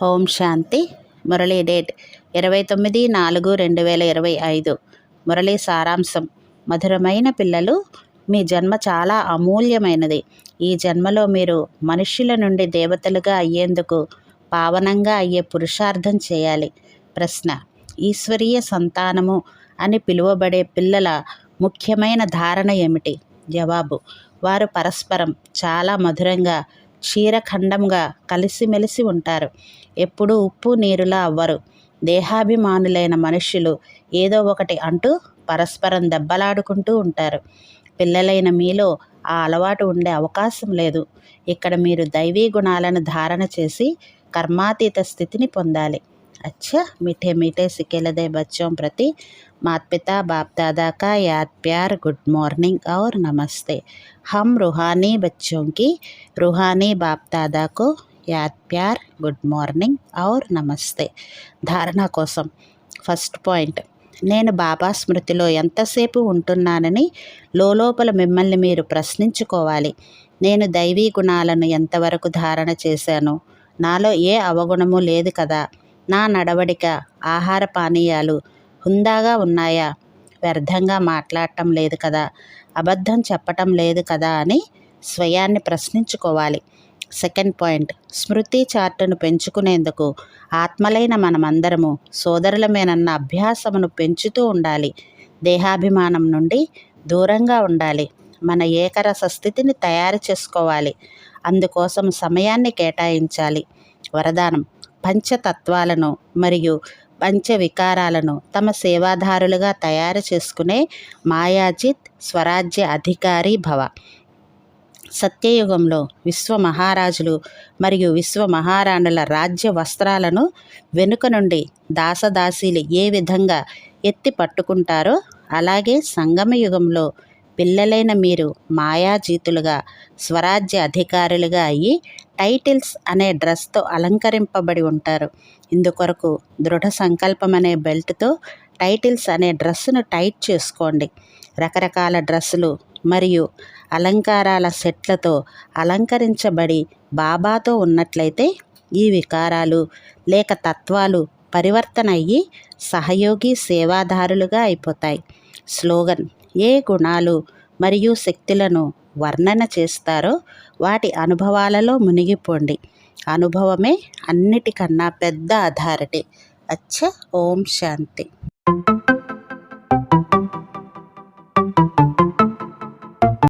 ఓం శాంతి. Murali date 29/4/2025. Murali సారాంశం. మధురమైన పిల్లలు, మీ జన్మ చాలా అమూల్యమైనది. ఈ జన్మలో మీరు మనుష్యుల నుండి దేవతలుగా అయ్యేందుకు పావనంగా అయ్యే పురుషార్థం చేయాలి. ప్రశ్న: ఈశ్వరీయ సంతానము అని పిలువబడే పిల్లల ముఖ్యమైన ధారణ ఏమిటి? జవాబు: వారు పరస్పరం చాలా మధురంగా క్షీరఖండంగా కలిసిమెలిసి ఉంటారు. ఎప్పుడూ ఉప్పు నీరులా అవ్వరు. దేహాభిమానులైన మనుష్యులు ఏదో ఒకటి అంటూ పరస్పరం దెబ్బలాడుకుంటూ ఉంటారు. పిల్లలైన మీలో ఆ అలవాటు ఉండే అవకాశం లేదు. ఇక్కడ మీరు దైవీ గుణాలను ధారణ చేసి కర్మాతీత స్థితిని పొందాలి. अच्छा मीठे मीठे सिकेलदे बच्चों प्रति माता पिता बाप दादा का याद प्यार, गुड मॉर्निंग और नमस्ते. हम रूहानी बच्चों की रूहानी बाप दादा को याद प्यार, गुड మార్నింగ్ और నమస్తే. ధారణ కోసం ఫస్ట్ పాయింట్: నేను బాబా స్మృతిలో ఎంతసేపు ఉంటున్నానని లోపల మిమ్మల్ని మీరు ప్రశ్నించుకోవాలి. నేను దైవీ గుణాలను ఎంతవరకు ధారణ చేశాను? నాలో ఏ అవగుణము లేదు కదా? నా నడవడిక, ఆహార పానీయాలు హుందాగా ఉన్నాయా? వ్యర్థంగా మాట్లాడటం లేదు కదా? అబద్ధం చెప్పటం లేదు కదా అని స్వయాన్ని ప్రశ్నించుకోవాలి. సెకండ్ పాయింట్: స్మృతి చార్టును పెంచుకునేందుకు ఆత్మలైన మనమందరము సోదరులమేనన్న అభ్యాసమును పెంచుతూ ఉండాలి. దేహాభిమానం నుండి దూరంగా ఉండాలి. మన ఏకరస స్థితిని తయారు చేసుకోవాలి. అందుకోసం సమయాన్ని కేటాయించాలి. వరదానం: పంచతత్వాలను మరియు పంచ వికారాలను తమ సేవాదారులుగా తయారు చేసుకునే మాయాజిత్ స్వరాజ్య అధికారి భవ. సత్యయుగంలో విశ్వ మహారాజులు మరియు విశ్వ మహారాణుల రాజ్య వస్త్రాలను వెనుక నుండి దాసదాసీలు ఏ విధంగా ఎత్తి పట్టుకుంటారో అలాగే సంగమయుగంలో పిల్లలైన మీరు మాయాజీతులుగా స్వరాజ్య అధికారులుగా అయ్యి టైటిల్స్ అనే డ్రెస్తో అలంకరింపబడి ఉంటారు. ఇందుకొరకు దృఢ సంకల్పం అనే బెల్ట్తో టైటిల్స్ అనే డ్రెస్సును టైట్ చేసుకోండి. రకరకాల డ్రెస్సులు మరియు అలంకారాల సెట్లతో అలంకరించబడి బాబాతో ఉన్నట్లయితే ఈ వికారాలు లేక తత్వాలు పరివర్తన అయ్యి సహయోగి సేవాదారులుగా అయిపోతాయి. స్లోగన్: ఏ గుణాలు మరియు శక్తులను వర్ణన చేస్తారో వాటి అనుభవాలలో మునిగిపోండి. అనుభవమే అన్నిటికన్నా పెద్ద అథారిటీ. అచ్చ. ఓం శాంతి.